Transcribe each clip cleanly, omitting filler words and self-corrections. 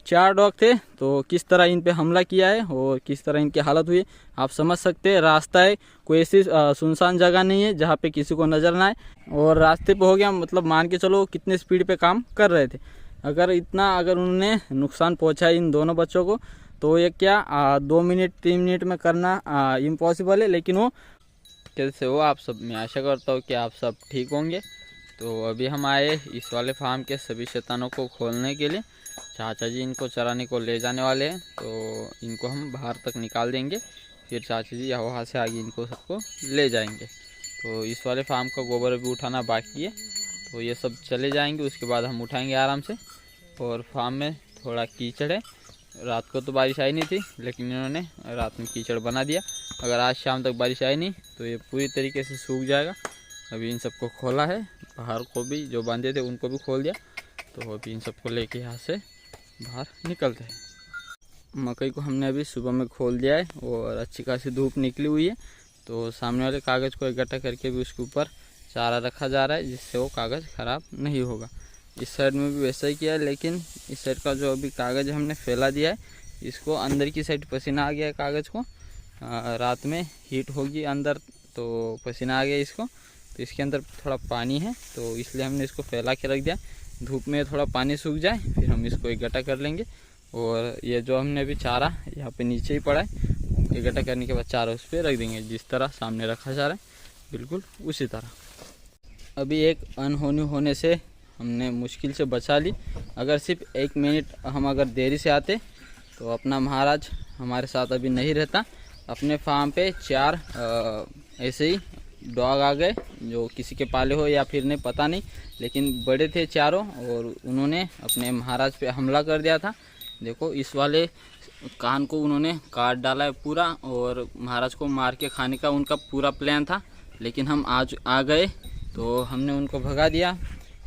4 dog थे, तो किस तरह इन पे हमला किया है और किस तरह इनकी हालत हुई आप समझ सकते हैं। रास्ता है, कोई ऐसी सुनसान जगह नहीं है जहाँ पे किसी को नज़र ना आए, और रास्ते पे हो गया मतलब मान के चलो कितने स्पीड पे काम कर रहे थे। अगर उन्होंने नुकसान पहुँचा इन दोनों बच्चों को तो ये क्या 2 मिनट 3 मिनट में करना इम्पॉसिबल है। लेकिन वो कैसे हो आप सब, मैं आशा करता हूँ कि आप सब ठीक होंगे। तो अभी हम आए इस वाले फार्म के सभी शैतानों को खोलने के लिए। चाचा जी इनको चराने को ले जाने वाले हैं, तो इनको हम बाहर तक निकाल देंगे, फिर चाचा जी वहाँ से आगे इनको सबको ले जाएंगे। तो इस वाले फार्म का गोबर अभी उठाना बाकी है, तो ये सब चले जाएंगे, उसके बाद हम उठाएंगे आराम से। और फार्म में थोड़ा कीचड़ है, रात को तो बारिश आई नहीं थी लेकिन इन्होंने रात में कीचड़ बना दिया। अगर आज शाम तक बारिश आई नहीं तो ये पूरी तरीके से सूख जाएगा। अभी इन सबको खोला है, बाहर को भी जो बांधे थे उनको भी खोल दिया, तो अभी इन सबको लेके यहाँ से बाहर निकलते हैं। मकई को हमने अभी सुबह में खोल दिया है और अच्छी खासी धूप निकली हुई है, तो सामने वाले कागज़ को इकट्ठा करके भी उसके ऊपर चारा रखा जा रहा है जिससे वो कागज़ ख़राब नहीं होगा। इस साइड में भी वैसा ही किया है, लेकिन इस साइड का जो अभी कागज़ हमने फैला दिया है, इसको अंदर की साइड पसीना आ गया है कागज़ को। रात में हीट होगी अंदर तो पसीना आ गया इसको, तो इसके अंदर थोड़ा पानी है तो इसलिए हमने इसको फैला के रख दिया। धूप में थोड़ा पानी सूख जाए फिर हम इसको इकट्ठा कर लेंगे। और ये जो हमने अभी चारा यहाँ पे नीचे ही पड़ा है, इकट्ठा करने के बाद चारा उस पर रख देंगे जिस तरह सामने रखा जा रहा है, बिल्कुल उसी तरह। अभी एक अनहोनी होने से हमने मुश्किल से बचा ली। अगर सिर्फ 1 मिनट हम अगर देरी से आते तो अपना महाराज हमारे साथ अभी नहीं रहता। अपने फार्म पे 4 ऐसे ही डॉग आ गए जो किसी के पाले हो या फिर नहीं पता नहीं, लेकिन बड़े थे चारों और उन्होंने अपने महाराज पे हमला कर दिया था। देखो इस वाले कान को उन्होंने काट डाला है पूरा, और महाराज को मार के खाने का उनका पूरा प्लान था, लेकिन हम आज आ गए तो हमने उनको भगा दिया।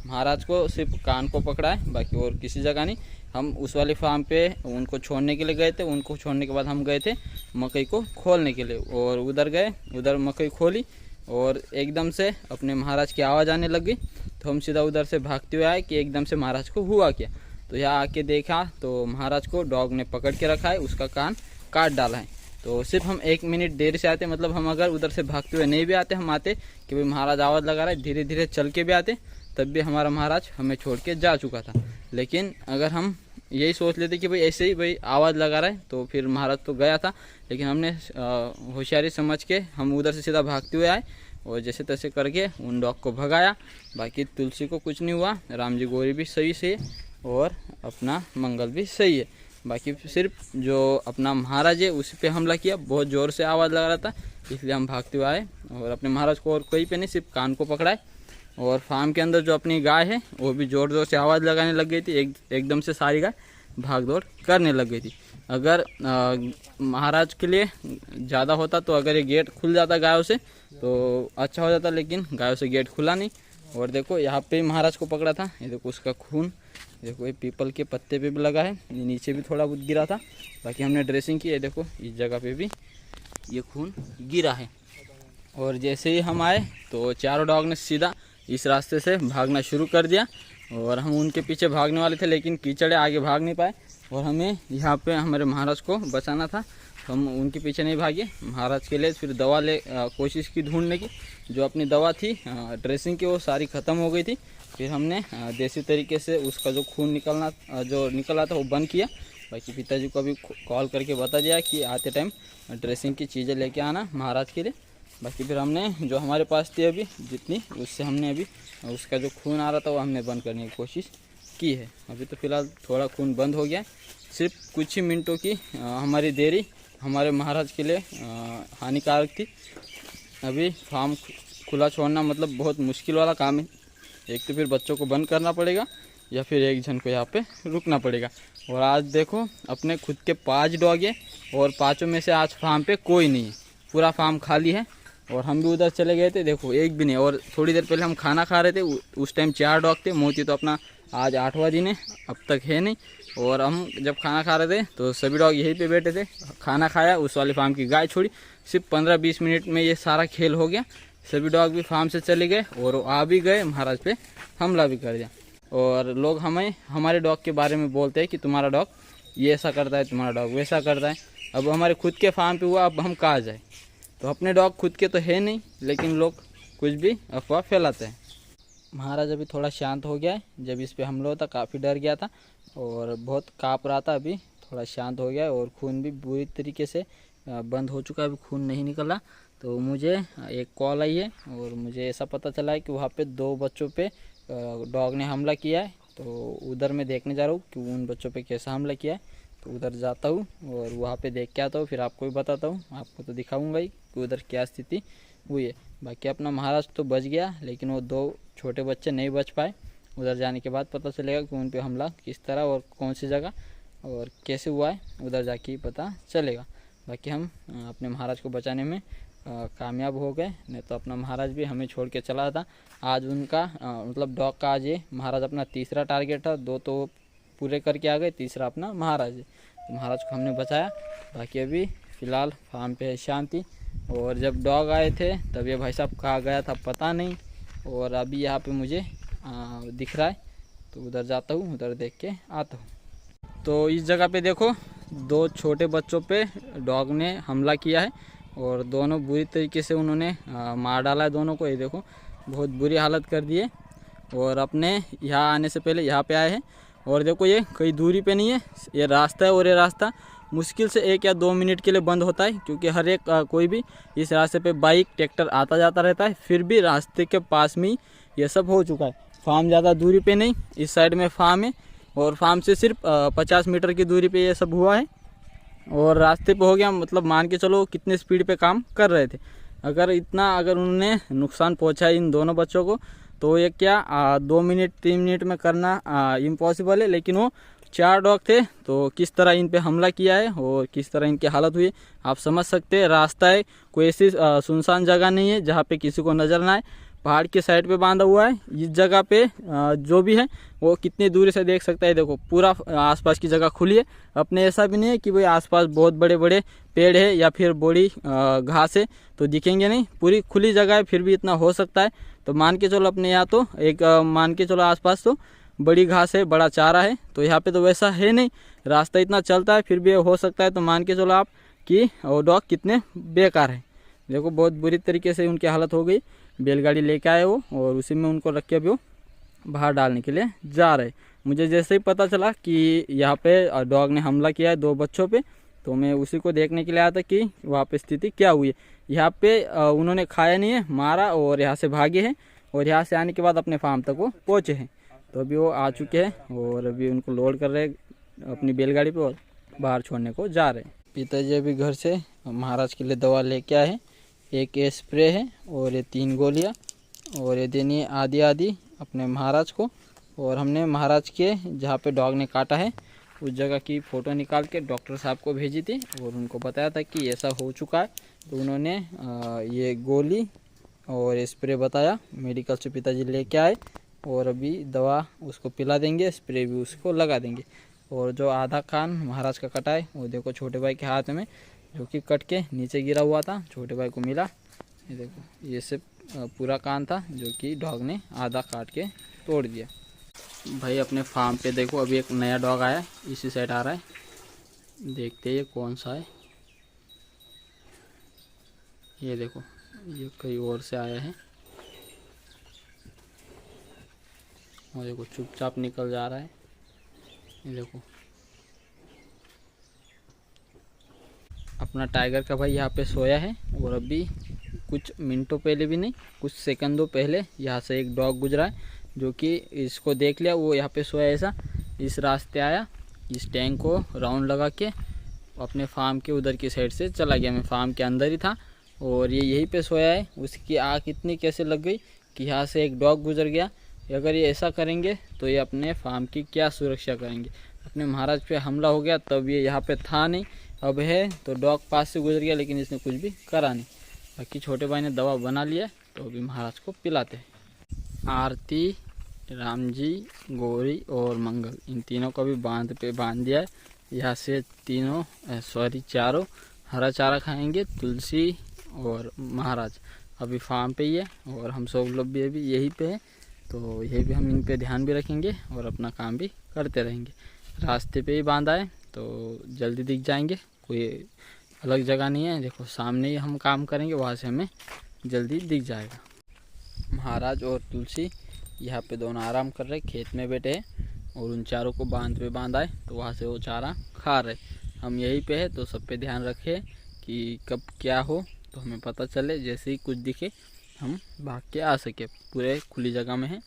महाराज को सिर्फ कान को पकड़ा है, बाकी और किसी जगह नहीं। हम उस वाले फार्म पे उनको छोड़ने के लिए गए थे, उनको छोड़ने के बाद हम गए थे मकई को खोलने के लिए, और उधर गए, उधर मकई खोली और एकदम से अपने महाराज की आवाज़ आने लग गई, तो हम सीधा उधर से भागते हुए आए कि एकदम से महाराज को हुआ क्या। तो यहाँ आके देखा तो महाराज को डॉग ने पकड़ के रखा है, उसका कान काट डाला है। तो सिर्फ हम 1 मिनट देर से आते, मतलब हम अगर उधर से भागते हुए नहीं भी आते, हम आते कि भाई महाराज आवाज़ लगा रहा है, धीरे धीरे चल के भी आते, तब भी हमारा महाराज हमें छोड़ के जा चुका था। लेकिन अगर हम यही सोच लेते कि भाई ऐसे ही भाई आवाज़ लगा रहा है तो फिर महाराज तो गया था, लेकिन हमने होशियारी समझ के हम उधर से सीधा भागते हुए आए और जैसे तैसे करके उन डॉग को भगाया। बाकी तुलसी को कुछ नहीं हुआ, राम जी गौरी भी सही से और अपना मंगल भी सही है। बाकी सिर्फ जो अपना महाराज है उसी पे हमला किया, बहुत ज़ोर से आवाज़ लगा रहा था, इसलिए हम भागते हुए आए और अपने महाराज को और कहीं पे नहीं, सिर्फ कान को पकड़ा है। और फार्म के अंदर जो अपनी गाय है वो भी ज़ोर ज़ोर से आवाज़ लगाने लग गई थी, एकदम से सारी गाय भाग दौड़ करने लग गई थी। अगर महाराज के लिए ज़्यादा होता तो अगर ये गेट खुल जाता गायों से तो अच्छा हो जाता, लेकिन गायों से गेट खुला नहीं। और देखो यहाँ पे महाराज को पकड़ा था, ये देखो उसका खून, देखो ये पीपल के पत्ते पे भी लगा है, ये नीचे भी थोड़ा बहुत गिरा था। बाकी हमने ड्रेसिंग की है, देखो इस जगह पे भी ये खून गिरा है। और जैसे ही हम आए तो चारों डॉग ने सीधा इस रास्ते से भागना शुरू कर दिया, और हम उनके पीछे भागने वाले थे लेकिन कीचड़े आगे भाग नहीं पाए, और हमें यहाँ पे हमारे महाराज को बचाना था, तो हम उनके पीछे नहीं भागे। महाराज के लिए फिर दवा कोशिश की ढूंढने की, जो अपनी दवा थी ड्रेसिंग की वो सारी ख़त्म हो गई थी। फिर हमने देसी तरीके से उसका जो खून जो निकला था वो बंद किया। बाकी पिताजी को अभी कॉल करके बता दिया कि आते टाइम ड्रेसिंग की चीज़ें लेके आना महाराज के लिए। बाकी फिर हमने जो हमारे पास थी अभी जितनी, उससे हमने अभी उसका जो खून आ रहा था वो हमने बंद करने की कोशिश की है। अभी तो फ़िलहाल थोड़ा खून बंद हो गया, सिर्फ कुछ ही मिनटों की हमारी देरी हमारे महाराज के लिए हानिकारक थी। अभी फार्म खुला छोड़ना मतलब बहुत मुश्किल वाला काम है। एक तो फिर बच्चों को बंद करना पड़ेगा या फिर एक जन को यहाँ पे रुकना पड़ेगा। और आज देखो अपने खुद के 5 डॉग है और 5 में से आज फार्म पे कोई नहीं है, पूरा फार्म खाली है। और हम भी उधर चले गए थे, देखो एक भी नहीं। और थोड़ी देर पहले हम खाना खा रहे थे, उस टाइम 4 डॉग थे। मोती तो अपना आज 8वां दिन है, अब तक है नहीं। और हम जब खाना खा रहे थे तो सभी डॉग यहीं पे बैठे थे, खाना खाया, उस वाली फार्म की गाय छोड़ी, सिर्फ 15-20 मिनट में ये सारा खेल हो गया। सभी डॉग भी फार्म से चले गए और आ भी गए, महाराज पे हमला भी कर दिया। और लोग हमें हमारे डॉग के बारे में बोलते हैं कि तुम्हारा डॉग ये ऐसा करता है, तुम्हारा डॉग वैसा करता है। अब हमारे खुद के फार्म पे हुआ, अब हम कहाँ जाए? तो अपने डॉग खुद के तो है नहीं, लेकिन लोग कुछ भी अफवाह फैलाते हैं। महाराज अभी थोड़ा शांत हो गया है। जब इस पे हमला होता काफ़ी डर गया था और बहुत काँप रहा था। अभी थोड़ा शांत हो गया है और खून भी बुरी तरीके से बंद हो चुका है, अभी खून नहीं निकला। तो मुझे एक कॉल आई है और मुझे ऐसा पता चला है कि वहाँ पे 2 बच्चों पे डॉग ने हमला किया है। तो उधर मैं देखने जा रहा हूँ कि उन बच्चों पे कैसा हमला किया है। तो उधर जाता हूँ और वहाँ पे देख के आता हूँ, फिर आपको भी बताता हूँ। आपको तो दिखाऊंगा ही कि उधर क्या स्थिति हुई है। बाकी अपना महाराज तो बच गया, लेकिन वो 2 छोटे बच्चे नहीं बच पाए। उधर जाने के बाद पता चलेगा कि उन पे हमला किस तरह और कौन सी जगह और कैसे हुआ है, उधर जाके ही पता चलेगा। बाकी हम अपने महाराज को बचाने में कामयाब हो गए, नहीं तो अपना महाराज भी हमें छोड़ के चला था। आज उनका मतलब डॉग का आज ये महाराज अपना तीसरा टारगेट था। 2 तो पूरे करके आ गए, तीसरा अपना महाराज है। तो महाराज को हमने बचाया। बाकी अभी फ़िलहाल फार्म पे है शांति। और जब डॉग आए थे तब ये भाई साहब कहाँ गया था पता नहीं। और अभी यहाँ पे मुझे दिख रहा है, तो उधर जाता हूँ, उधर देख के आता हूँ। तो इस जगह पे देखो 2 छोटे बच्चों पे डॉग ने हमला किया है और दोनों बुरी तरीके से उन्होंने मार डाला है दोनों को। ये देखो बहुत बुरी हालत कर दी है। और अपने यहाँ आने से पहले यहाँ पे आए हैं। और देखो ये कई दूरी पे नहीं है, ये रास्ता है और ये रास्ता मुश्किल से 1 या 2 मिनट के लिए बंद होता है, क्योंकि हर एक कोई भी इस रास्ते पे बाइक ट्रैक्टर आता जाता रहता है। फिर भी रास्ते के पास में ही ये सब हो चुका है। फार्म ज़्यादा दूरी पे नहीं, इस साइड में फार्म है और फार्म से सिर्फ 50 मीटर की दूरी पे ये सब हुआ है। और रास्ते पे हो गया, मतलब मान के चलो कितने स्पीड पे काम कर रहे थे। अगर उन्होंने नुकसान पहुंचाया इन दोनों बच्चों को, तो ये क्या 2 मिनट 3 मिनट में करना इम्पॉसिबल है। लेकिन वो 4 डॉग थे, तो किस तरह इन पे हमला किया है और किस तरह इनकी हालत हुई आप समझ सकते हैं। रास्ता है, कोई ऐसी सुनसान जगह नहीं है जहाँ पे किसी को नज़र ना आए। पहाड़ के साइड पे बांधा हुआ है। इस जगह पे जो भी है वो कितनी दूरी से देख सकता है। देखो पूरा आसपास की जगह खुली है। अपने ऐसा भी नहीं है कि भाई आसपास बहुत बड़े बड़े पेड़ है या फिर बड़ी घास है तो दिखेंगे नहीं, पूरी खुली जगह है। फिर भी इतना हो सकता है, तो मान के चलो अपने यहाँ तो एक मान के चलो आसपास तो बड़ी घास है, बड़ा चारा है। तो यहाँ पे तो वैसा है नहीं, रास्ता इतना चलता है फिर भी हो सकता है। तो मान के चलो आप कि वो डॉग कितने बेकार है। देखो बहुत बुरी तरीके से उनकी हालत हो गई। बैलगाड़ी लेके आए वो और उसी में उनको रख के अभी वो बाहर डालने के लिए जा रहे। मुझे जैसे ही पता चला कि यहाँ पे डॉग ने हमला किया है 2 बच्चों पे, तो मैं उसी को देखने के लिए आया था कि वहाँ पे स्थिति क्या हुई है। यहाँ पे उन्होंने खाया नहीं है, मारा और यहाँ से भागे हैं। और यहाँ से आने के बाद अपने फार्म तक वो पहुँचे हैं। तो अभी वो आ चुके हैं और अभी उनको लोड कर रहे हैं अपनी बैलगाड़ी पे और बाहर छोड़ने को जा रहे हैं। पिताजी अभी घर से महाराज के लिए दवा लेके आए हैं। एक स्प्रे है और ये 3 गोलियाँ, और ये देनी है आधी आधी अपने महाराज को। और हमने महाराज के जहाँ पे डॉग ने काटा है उस जगह की फ़ोटो निकाल के डॉक्टर साहब को भेजी थी और उनको बताया था कि ऐसा हो चुका है। तो उन्होंने ये गोली और स्प्रे बताया, मेडिकल से पिताजी लेके आए और अभी दवा उसको पिला देंगे, स्प्रे भी उसको लगा देंगे। और जो आधा कान महाराज का कटा है वो देखो छोटे भाई के हाथ में, जो कि कट के नीचे गिरा हुआ था, छोटे भाई को मिला। ये देखो ये सब पूरा कान था जो कि डॉग ने आधा काट के तोड़ दिया। भाई अपने फार्म पे देखो अभी एक नया डॉग आया है, इसी साइड आ रहा है। देखते हैं ये कौन सा है। ये देखो ये कहीं और से आया है और देखो चुपचाप निकल जा रहा है। ये देखो अपना टाइगर का भाई यहाँ पे सोया है। और अभी कुछ मिनटों पहले भी नहीं, कुछ सेकंडों पहले यहाँ से एक डॉग गुजरा है जो कि इसको देख लिया। वो यहाँ पे सोया ऐसा, इस रास्ते आया, इस टैंक को राउंड लगा के अपने फार्म के उधर की साइड से चला गया। मैं फार्म के अंदर ही था और ये यहीं पे सोया है। उसकी आँख इतनी कैसे लग गई कि यहाँ से एक डॉग गुजर गया। अगर ये ऐसा करेंगे तो ये अपने फार्म की क्या सुरक्षा करेंगे। अपने महाराज पे हमला हो गया तब ये यहाँ पे था नहीं, अब है तो डॉग पास से गुजर गया, लेकिन इसने कुछ भी करा नहीं। बाकी छोटे भाई ने दवा बना लिया तो अभी महाराज को पिलाते हैं। आरती, राम जी, गौरी और मंगल, इन तीनों को भी बांध पे बांध दिया है। यहाँ से चारों हरा चारा खाएंगे। तुलसी और महाराज अभी फार्म पे ही है और हम सब लोग भी अभी यहीं पे हैं। तो ये भी हम इन पे ध्यान भी रखेंगे और अपना काम भी करते रहेंगे। रास्ते पे ही बांधा है तो जल्दी दिख जाएंगे, कोई अलग जगह नहीं है। देखो सामने ही हम काम करेंगे, वहाँ से हमें जल्दी दिख जाएगा। महाराज और तुलसी यहाँ पे दोनों आराम कर रहे, खेत में बैठे हैं और उन चारों को बांध पे बांधा है तो वहाँ से वो चारा खा रहे। हम यहीं पे है तो सब पे ध्यान रखें कि कब क्या हो तो हमें पता चले, जैसे ही कुछ दिखे हम भाग के आ सके। पूरे खुली जगह में है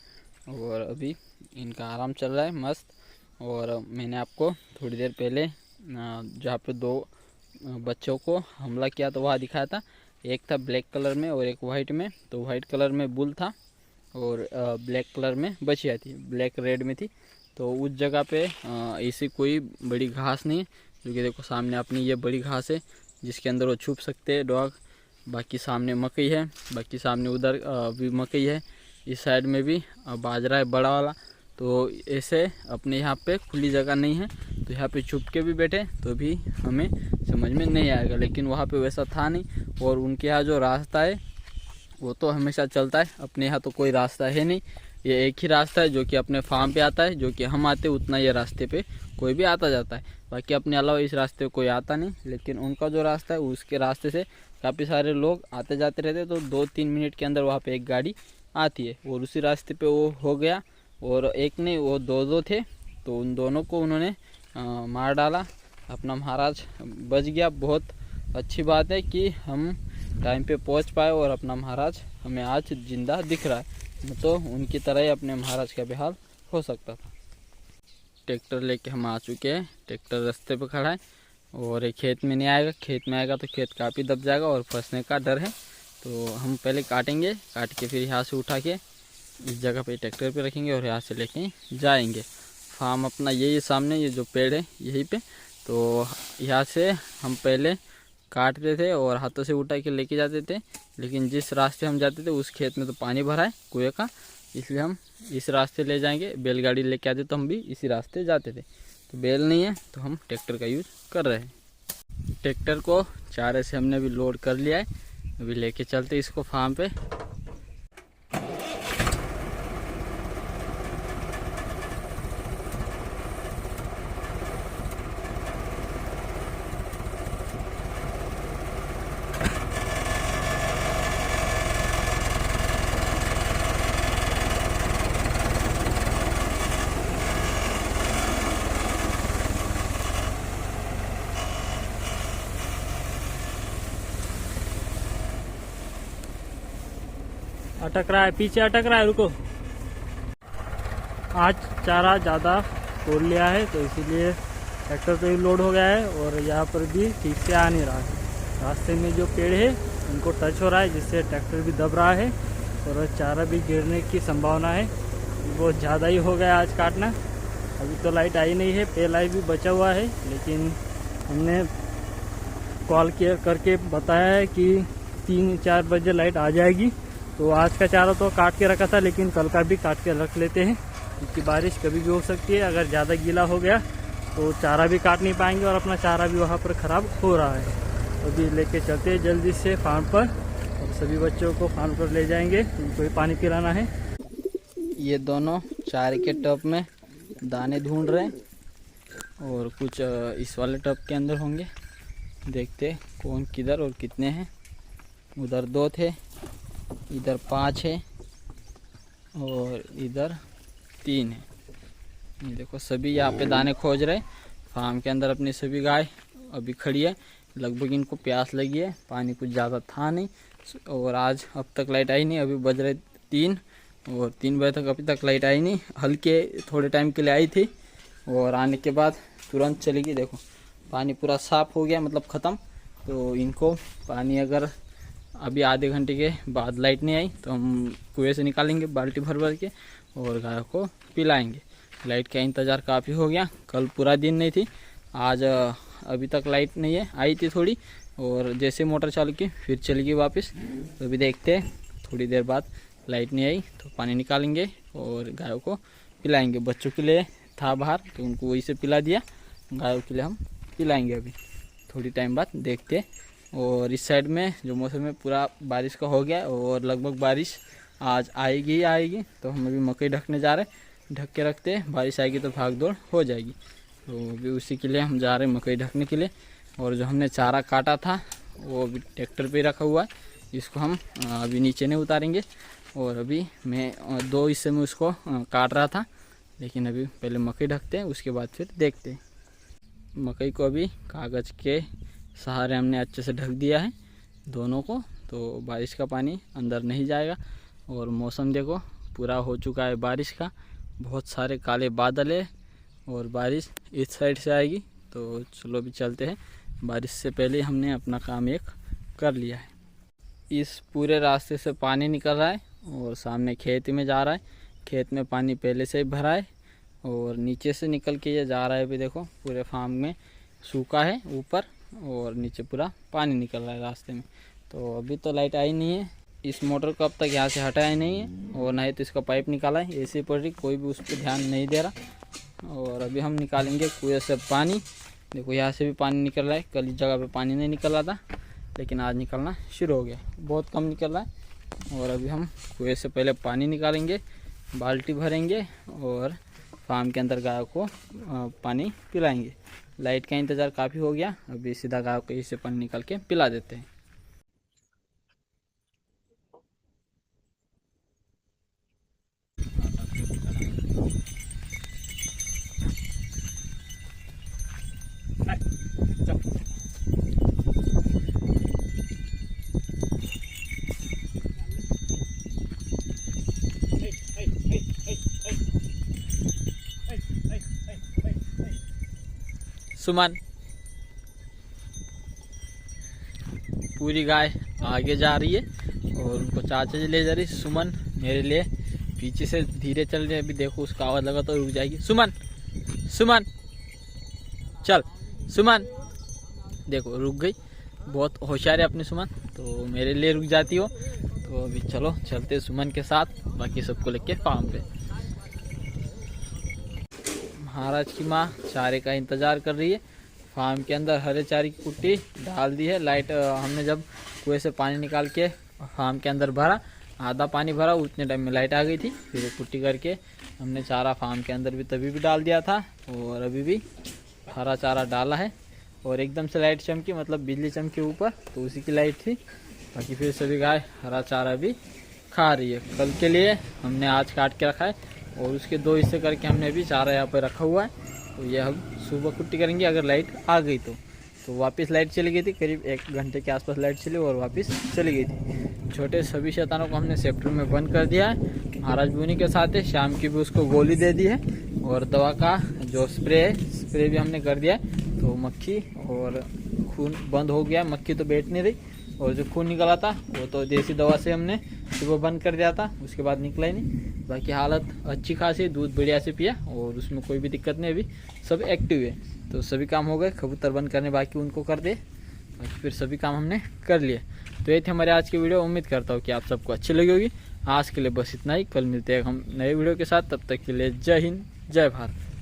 और अभी इनका आराम चल रहा है मस्त। और मैंने आपको थोड़ी देर पहले जहाँ पे 2 बच्चों को हमला किया तो वहाँ दिखाया था। एक था ब्लैक कलर में और एक वाइट में। तो वाइट कलर में बुल था और ब्लैक कलर में बछिया थी, ब्लैक रेड में थी। तो उस जगह पे ऐसी कोई बड़ी घास नहीं है, जो कि देखो सामने अपनी ये बड़ी घास है जिसके अंदर वो छुप सकते हैं डॉग। बाकी सामने मकई है, बाकी सामने उधर भी मकई है, इस साइड में भी बाजरा है बड़ा वाला। तो ऐसे अपने यहाँ पे खुली जगह नहीं है तो यहाँ पे छुप के भी बैठे तो भी हमें समझ में नहीं आएगा, लेकिन वहाँ पे वैसा था नहीं। और उनके यहाँ जो रास्ता है वो तो हमेशा चलता है, अपने यहाँ तो कोई रास्ता है नहीं। ये एक ही रास्ता है जो कि अपने फार्म पे आता है, जो कि हम आते उतना ये रास्ते पे कोई भी आता जाता है। बाकी अपने अलावा इस रास्ते पे कोई आता नहीं, लेकिन उनका जो रास्ता है उसके रास्ते से काफ़ी सारे लोग आते जाते रहते। तो 2-3 मिनट के अंदर वहाँ पे एक गाड़ी आती है और उसी रास्ते पे वो हो गया। और एक नहीं, वो 2 थे तो उन दोनों को उन्होंने मार डाला। अपना महाराज बच गया। बहुत अच्छी बात है कि हम टाइम पे पहुंच पाए और अपना महाराज हमें आज जिंदा दिख रहा है। तो उनकी तरह ही अपने महाराज का भी हाल हो सकता था। ट्रैक्टर लेके हम आ चुके हैं, ट्रैक्टर रास्ते पे खड़ा है और खेत में नहीं आएगा। खेत में आएगा तो खेत काफ़ी दब जाएगा और फंसने का डर है। तो हम पहले काटेंगे, काट के फिर यहाँ से उठा के इस जगह पे ट्रैक्टर पे रखेंगे और यहाँ से लेके जाएंगे। फार्म अपना यही सामने, ये जो पेड़ है यहीं पे। तो यहाँ से हम पहले काटते थे और हाथों से उठा के लेके जाते थे, लेकिन जिस रास्ते हम जाते थे उस खेत में तो पानी भरा है कुएं का, इसलिए हम इस रास्ते ले जाएंगे। बैलगाड़ी लेके आते तो हम भी इसी रास्ते जाते थे। तो बैल नहीं है तो हम ट्रैक्टर का यूज़ कर रहे हैं। ट्रैक्टर को चारे से हमने अभी लोड कर लिया है, अभी लेके चलते इसको फार्म पे। अटक रहा है, पीछे अटक रहा है, रुको। आज चारा ज़्यादा तोड़ लिया है तो इसीलिए ट्रैक्टर पे भी लोड हो गया है और यहाँ पर भी ठीक से आ नहीं रहा है। रास्ते में जो पेड़ है उनको टच हो रहा है, जिससे ट्रैक्टर भी दब रहा है और चारा भी गिरने की संभावना है। बहुत ज़्यादा ही हो गया आज काटना। अभी तो लाइट आई नहीं है, पे लाइट भी बचा हुआ है, लेकिन हमने कॉल करके बताया है कि 3-4 बजे लाइट आ जाएगी। तो आज का चारा तो काट के रखा था, लेकिन कल का भी काट के रख लेते हैं क्योंकि बारिश कभी भी हो सकती है। अगर ज़्यादा गीला हो गया तो चारा भी काट नहीं पाएंगे और अपना चारा भी वहाँ पर ख़राब हो रहा है। तो अभी लेके चलते हैं जल्दी से फार्म पर और सभी बच्चों को फार्म पर ले जाएंगे, उनको भी पानी पिलाना है। ये दोनों चारे के टब में दाने ढूंढ रहे हैं और कुछ इस वाले टब के अंदर होंगे। देखते कौन किधर और कितने हैं। उधर 2 थे, इधर 5 है और इधर 3 है। ये देखो सभी यहाँ पे दाने खोज रहे। फार्म के अंदर अपनी सभी गाय अभी खड़ी है। लगभग इनको प्यास लगी है, पानी कुछ ज़्यादा था नहीं और आज अब तक लाइट आई नहीं। अभी बज रहे 3 और 3 बजे तक अभी तक लाइट आई नहीं। हल्के थोड़े टाइम के लिए आई थी और आने के बाद तुरंत चली गई। देखो पानी पूरा साफ़ हो गया, मतलब ख़त्म। तो इनको पानी अगर अभी आधे घंटे के बाद लाइट नहीं आई तो हम कुएं से निकालेंगे बाल्टी भर भर के और गाय को पिलाएंगे। लाइट का इंतज़ार काफ़ी हो गया, कल पूरा दिन नहीं थी, आज अभी तक लाइट नहीं है। आई थी थोड़ी और जैसे मोटर चालू की फिर चली गई वापस। तो अभी देखते हैं, थोड़ी देर बाद लाइट नहीं आई तो पानी निकालेंगे और गायों को पिलाएंगे। बच्चों के लिए था बाहर तो उनको वही से पिला दिया, गायों के लिए हम पिलाएंगे अभी थोड़ी टाइम बाद, देखते हैं। और इस साइड में जो मौसम है पूरा बारिश का हो गया और लगभग बारिश आज आएगी ही आएगी। तो हम अभी मकई ढकने जा रहे हैं, ढक के रखते हैं, बारिश आएगी तो भाग दौड़ हो जाएगी। तो अभी उसी के लिए हम जा रहे हैं मकई ढकने के लिए। और जो हमने चारा काटा था वो अभी ट्रैक्टर पे रखा हुआ है, इसको हम अभी नीचे नहीं उतारेंगे। और अभी मैं 2 हिस्से में उसको काट रहा था, लेकिन अभी पहले मकई ढकते हैं, उसके बाद फिर देखते हैं। मकई को अभी कागज़ के सहारे हमने अच्छे से ढक दिया है दोनों को, तो बारिश का पानी अंदर नहीं जाएगा। और मौसम देखो पूरा हो चुका है बारिश का, बहुत सारे काले बादल है और बारिश इस साइड से आएगी। तो चलो अभी चलते हैं, बारिश से पहले हमने अपना काम एक कर लिया है। इस पूरे रास्ते से पानी निकल रहा है और सामने खेत में जा रहा है, खेत में पानी पहले से ही भरा है और नीचे से निकल के ये जा रहा है। अभी देखो पूरे फार्म में सूखा है ऊपर और नीचे पूरा पानी निकल रहा है रास्ते में। तो अभी तो लाइट आई नहीं है, इस मोटर को अब तक यहाँ से हटाया नहीं है और ना ही तो इसका पाइप निकाला है, ऐसे पड़ रही, कोई भी उस पर ध्यान नहीं दे रहा। और अभी हम निकालेंगे कुएं से पानी। देखो यहाँ से भी पानी निकल रहा है, कल इस जगह पे पानी नहीं निकल रहा था, लेकिन आज निकलना शुरू हो गया, बहुत कम निकल रहा है। और अभी हम कुएं से पहले पानी निकालेंगे, बाल्टी भरेंगे और फार्म के अंदर गायों को पानी पिलाएंगे। लाइट का इंतज़ार काफ़ी हो गया, अभी सीधा गायों को इससे पानी निकाल के पिला देते हैं। सुमन, पूरी गाय आगे जा रही है और उनको चाचा जी ले जा रही। सुमन मेरे लिए पीछे से धीरे चल रही है, अभी देखो उसका आवाज़ लगा तो रुक जाएगी। सुमन, सुमन चल, सुमन देखो रुक गई, बहुत होशियार है अपनी सुमन, तो मेरे लिए रुक जाती हो। तो अभी चलो चलते सुमन के साथ, बाकी सबको लेके फार्म पे। महाराज की माँ चारे का इंतज़ार कर रही है, फार्म के अंदर हरे चारे की कुट्टी डाल दी है। लाइट हमने जब कुएं से पानी निकाल के फार्म के अंदर भरा, आधा पानी भरा, उतने टाइम में लाइट आ गई थी। फिर वो कुट्टी करके हमने चारा फार्म के अंदर भी तभी भी डाल दिया था और अभी भी हरा चारा डाला है। और एकदम से लाइट चमकी, मतलब बिजली चमकी ऊपर, तो उसी की लाइट थी। बाकी फिर सभी गाय हरा चारा भी खा रही है। कल के लिए हमने आज काट के रखा है और उसके 2 हिस्से करके हमने अभी चारा यहाँ पर रखा हुआ है। तो ये हम सुबह कुट्टी करेंगे अगर लाइट आ गई तो वापस लाइट चली गई थी, करीब 1 घंटे के आसपास लाइट चली और वापस चली गई थी। छोटे सभी शैतानों को हमने सेप्टर में बंद कर दिया है। महाराज बुनी के साथ है, शाम की भी उसको गोली दे दी है और दवा का जो स्प्रे है, स्प्रे भी हमने कर दिया है। तो मक्खी और खून बंद हो गया, मक्खी तो बैठ नहीं रही और जो खून निकला था वो तो देसी दवा से हमने सुबह बंद कर दिया था, उसके बाद निकला ही नहीं। बाकी हालत अच्छी खासी, दूध बढ़िया से पिया और उसमें कोई भी दिक्कत नहीं, अभी सब एक्टिव है। तो सभी काम हो गए, कबूतर बंद करने बाकी उनको कर दे, बाकी फिर सभी काम हमने कर लिए। तो ये थे हमारे आज की वीडियो, उम्मीद करता हूँ कि आप सबको अच्छी लगी होगी। आज के लिए बस इतना ही, कल मिलते हैं हम नए वीडियो के साथ, तब तक के लिए जय हिंद जय भारत।